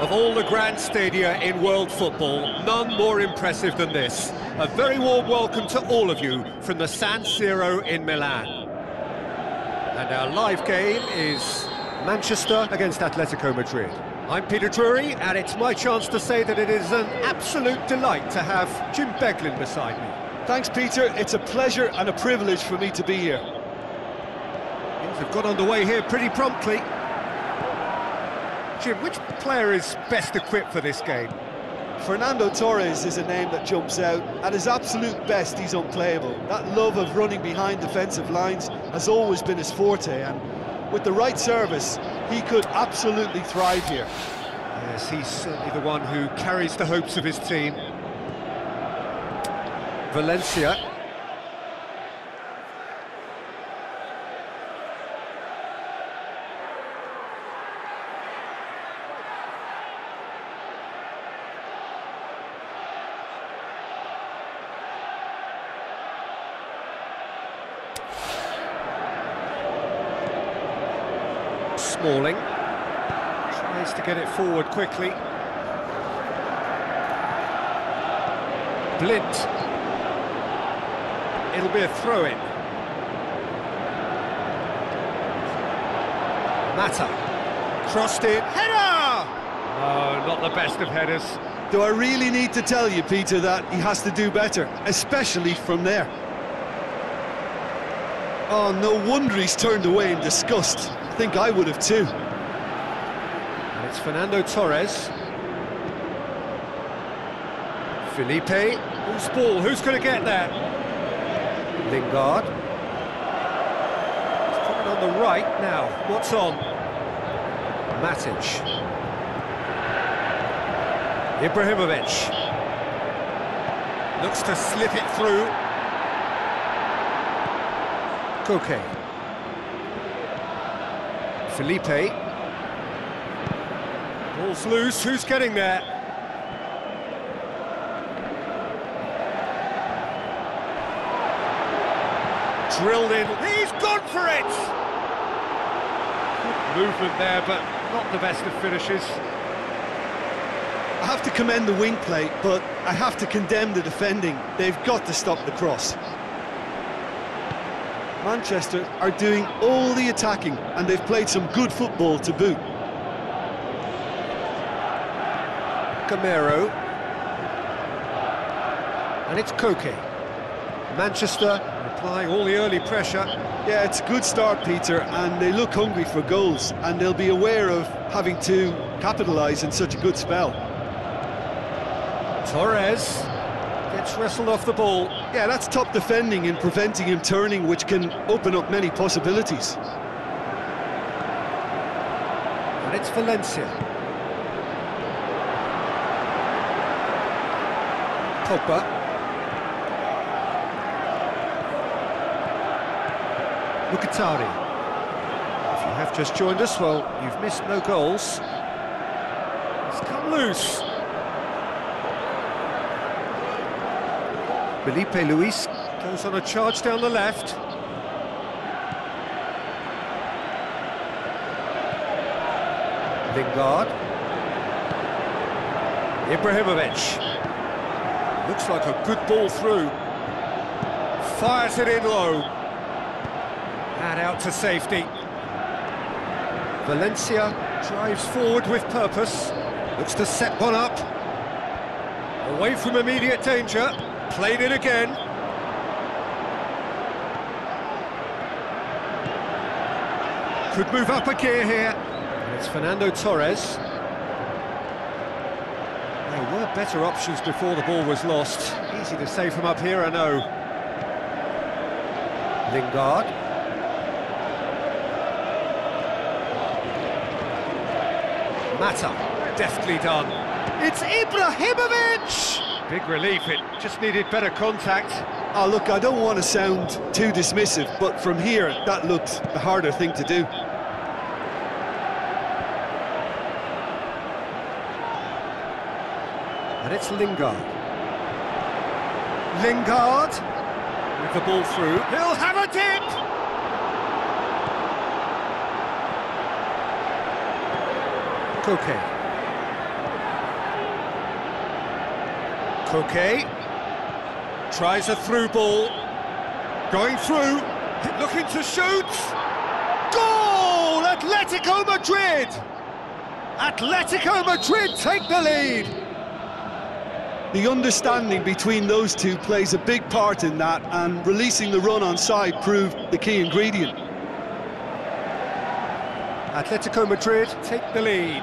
Of all the grand stadia in world football, none more impressive than this. A very warm welcome to all of you from the San Siro in Milan. And our live game is Manchester against Atletico Madrid. I'm Peter Drury, and it's my chance to say that it is an absolute delight to have Jim Beglin beside me. Thanks, Peter. It's a pleasure and a privilege for me to be here. Things have got underway here pretty promptly. Jim, which player is best equipped for this game? Fernando Torres is a name that jumps out. At his absolute best, he's unplayable. That love of running behind defensive lines has always been his forte, and with the right service, he could absolutely thrive here. Yes, he's certainly the one who carries the hopes of his team. Valencia. Smalling tries to get it forward quickly. Blint. It'll be a throw-in. Mata. Crossed in. Header! Oh, not the best of headers. Do I really need to tell you, Peter, that he has to do better, especially from there? Oh, no wonder he's turned away in disgust. I think I would have too. And it's Fernando Torres. Felipe. Who's ball? Who's going to get there? Lingard. He's coming on the right now. What's on? Matic. Ibrahimovic. Looks to slip it through. Koke. Felipe. Ball's loose, who's getting there? Drilled in, he's gone for it! Good movement there, but not the best of finishes. I have to commend the wing play, but I have to condemn the defending. They've got to stop the cross. Manchester are doing all the attacking, and they've played some good football to boot. Gamero. And it's Koke. Manchester applying all the early pressure. Yeah, it's a good start, Peter, and they look hungry for goals, and they'll be aware of having to capitalise in such a good spell. Torres gets wrestled off the ball. Yeah, that's top defending and preventing him turning, which can open up many possibilities. And it's Valencia. Pogba. Mkhitaryan. If you have just joined us, well, you've missed no goals. It's come loose. Felipe Luis goes on a charge down the left. Lingard. Ibrahimovic. Looks like a good ball through. Fires it in low. And out to safety. Valencia drives forward with purpose. Looks to set one up. Away from immediate danger. Played it again. Could move up a gear here. And it's Fernando Torres. There were better options before the ball was lost. Easy to say from up here, I know. Lingard. Mata. Deftly done. It's Ibrahimovic! Big relief, it just needed better contact. Oh, look, I don't want to sound too dismissive, but from here, that looked the harder thing to do. And it's Lingard. Lingard with the ball through. He'll have a dip! Koke. Koke tries a through ball, going through, looking to shoot. Goal! Atletico Madrid! Atletico Madrid take the lead. The understanding between those two plays a big part in that, and releasing the run on side proved the key ingredient. Atletico Madrid take the lead.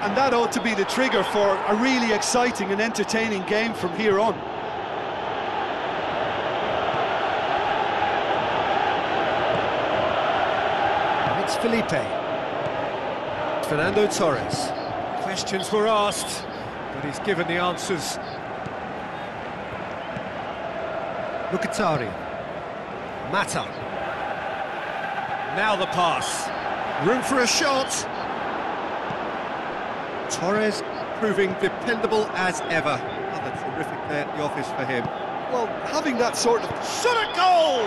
And that ought to be the trigger for a really exciting and entertaining game from here on. And it's Felipe. Fernando Torres. Questions were asked, but he's given the answers. Mkhitaryan. Mata. Now the pass. Room for a shot. Torres proving dependable as ever. Another terrific day at the office for him. Well, having that sort of Shot a goal!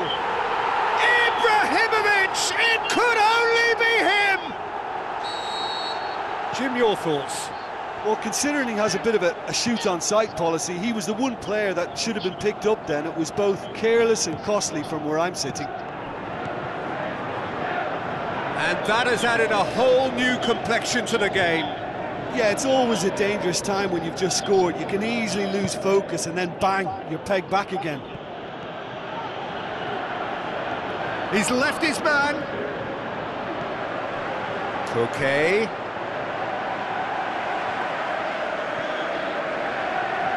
Ibrahimovic! It could only be him! Jim, your thoughts? Well, considering he has a bit of a shoot-on-sight policy, he was the one player that should have been picked up then. It was both careless and costly from where I'm sitting. And that has added a whole new complexion to the game. Yeah, it's always a dangerous time when you've just scored. You can easily lose focus and then bang, you're pegged back again. He's left his man. Koke.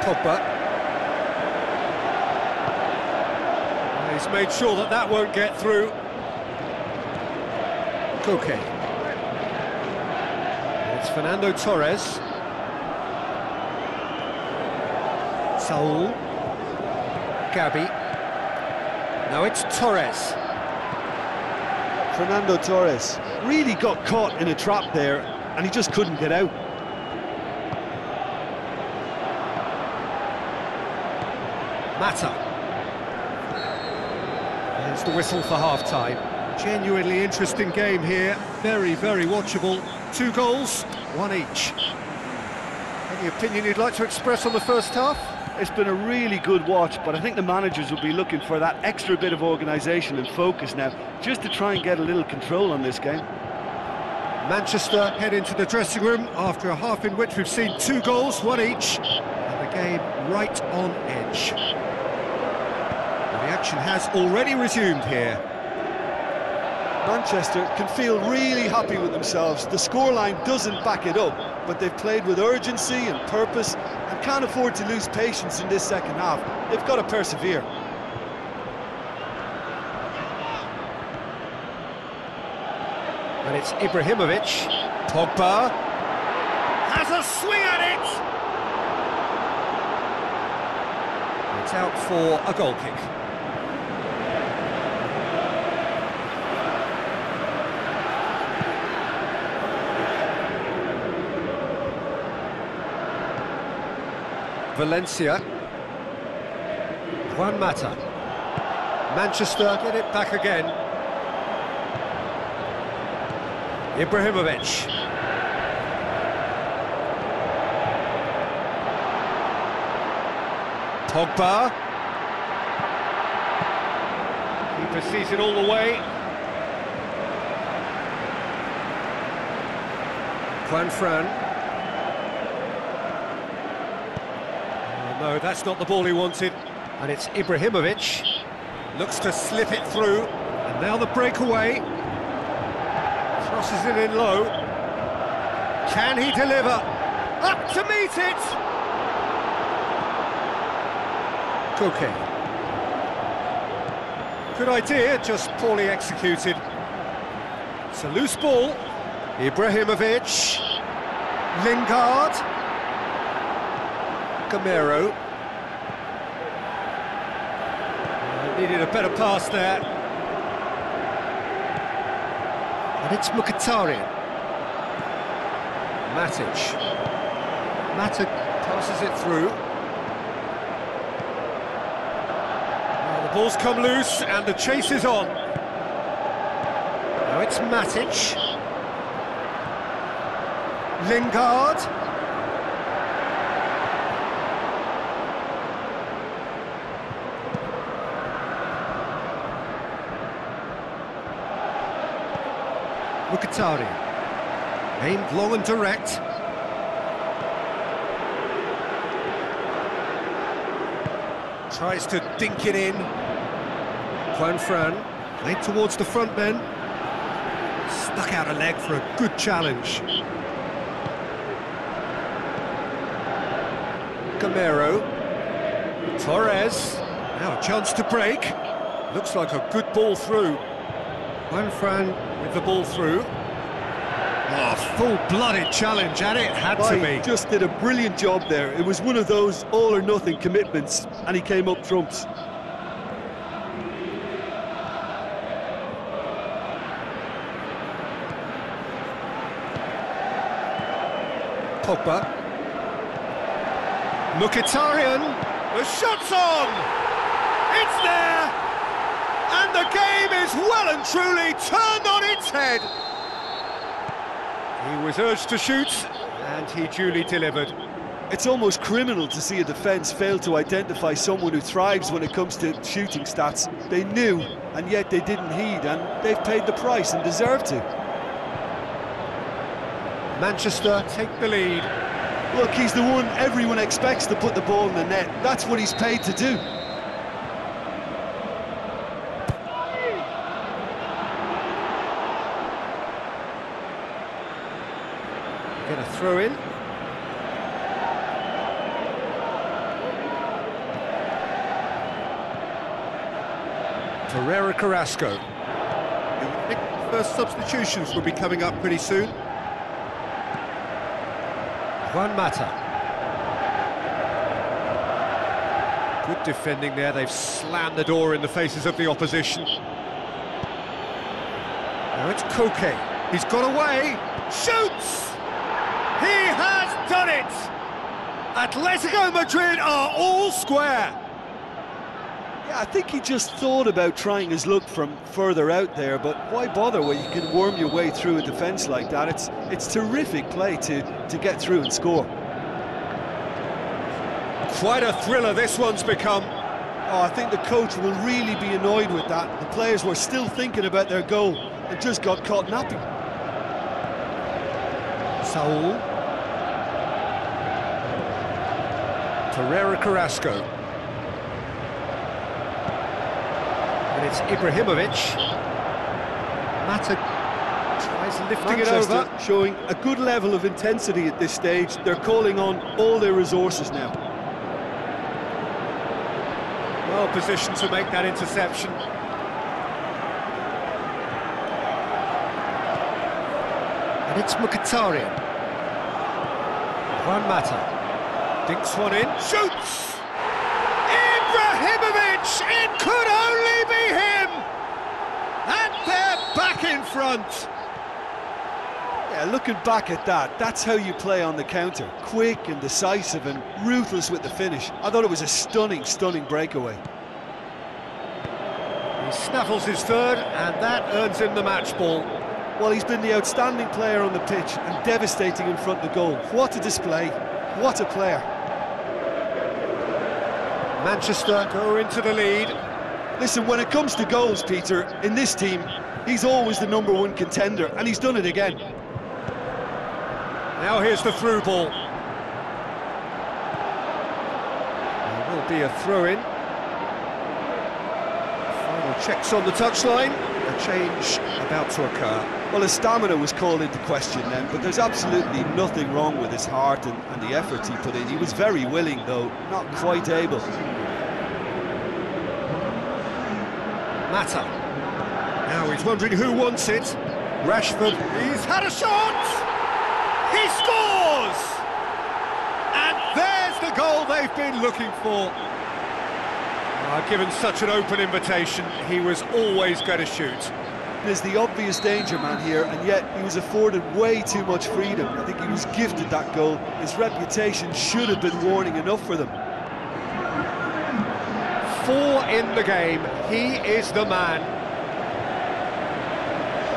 Pogba. He's made sure that that won't get through. Koke. It's Fernando Torres. Saul. Gabi. Now it's Torres. Fernando Torres really got caught in a trap there, and he just couldn't get out. Mata. There's the whistle for half-time. Genuinely interesting game here. Very, very watchable. 2 goals, 1 each. Any opinion you'd like to express on the first half? It's been a really good watch, but I think the managers will be looking for that extra bit of organisation and focus now, just to try and get a little control on this game. Manchester head into the dressing room after a half in which we've seen 2 goals, 1 each, and the game right on edge. The action has already resumed here. Manchester can feel really happy with themselves. The scoreline doesn't back it up, but they've played with urgency and purpose and can't afford to lose patience in this second half. They've got to persevere. And it's Ibrahimovic. Pogba has a swing at it. It's out for a goal kick. Valencia. Juan Mata. Manchester get it back again. Ibrahimovic. Pogba. Keeper sees it all the way. Fran. No, that's not the ball he wanted. And it's Ibrahimovic. Looks to slip it through. And now the breakaway. Crosses it in low. Can he deliver? Up to meet it! Koke. Good idea, just poorly executed. It's a loose ball. Ibrahimovic. Lingard. Gamero. Needed a better pass there. And it's Mkhitaryan. Matic. Mata passes it through. Well, the ball's come loose and the chase is on. Now it's Matic. Lingard. Mkhitaryan. Aimed long and direct. Tries to dink it in. Fran played towards the front men. Stuck out a leg for a good challenge. Gamero. Torres. Now a chance to break. Looks like a good ball through. Fran with the ball through. Oh, full-blooded challenge, and it had to be. Just did a brilliant job there. It was one of those all-or-nothing commitments, and he came up trumps. Pogba. Mkhitaryan. The shot's on! It's there! And the game is well and truly turned on its head. He was urged to shoot, and he duly delivered. It's almost criminal to see a defence fail to identify someone who thrives when it comes to shooting stats. They knew, and yet they didn't heed, and they've paid the price and deserve to. Manchester take the lead. Look, he's the one everyone expects to put the ball in the net. That's what he's paid to do. Get a throw in. Torreira Carrasco. I think the first substitutions will be coming up pretty soon. Juan Mata. Good defending there, they've slammed the door in the faces of the opposition. Now it's Koke, he's got away, shoots! He has done it! Atletico Madrid are all square. Yeah, I think he just thought about trying his luck from further out there, but why bother when you can worm your way through a defence like that? It's terrific play to get through and score. Quite a thriller this one's become. Oh, I think the coach will really be annoyed with that. The players were still thinking about their goal and just got caught napping. Saul. Torreira Carrasco. And it's Ibrahimovic. Mata tries lifting Manchester it over. Showing a good level of intensity at this stage. They're calling on all their resources now. Well positioned to make that interception. And it's Mkhitaryan. Juan Mata. Dinks one in. Shoots! Ibrahimovic! It could only be him! And they're back in front. Yeah, looking back at that, that's how you play on the counter. Quick and decisive and ruthless with the finish. I thought it was a stunning, stunning breakaway. He snaffles his third, and that earns him the match ball. Well, he's been the outstanding player on the pitch and devastating in front of goal. What a display, what a player. Manchester go into the lead. Listen, when it comes to goals, Peter, in this team, he's always the #1 contender, and he's done it again. Now here's the through ball. There will be a throw-in. Final checks on the touchline. A change about to occur. Well, his stamina was called into question then, but there's absolutely nothing wrong with his heart and the effort he put in. He was very willing, though, not quite able. Mata. Now he's wondering who wants it. Rashford. He's had a shot! He scores! And there's the goal they've been looking for. Given such an open invitation, he was always going to shoot. There's the obvious danger man here, and yet he was afforded way too much freedom. I think he was gifted that goal. His reputation should have been warning enough for them. 4 in the game, he is the man.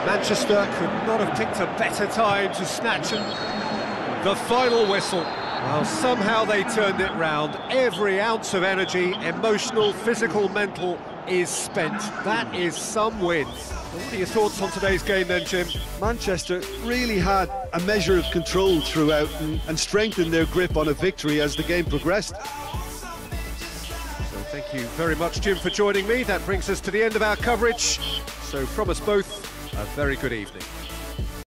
Manchester could not have picked a better time to snatch the final whistle. Well, somehow they turned it round. Every ounce of energy, emotional, physical, mental, is spent. That is some win. What are your thoughts on today's game then, Jim? Manchester really had a measure of control throughout and strengthened their grip on a victory as the game progressed. So thank you very much, Jim, for joining me. That brings us to the end of our coverage. So from us both, a very good evening.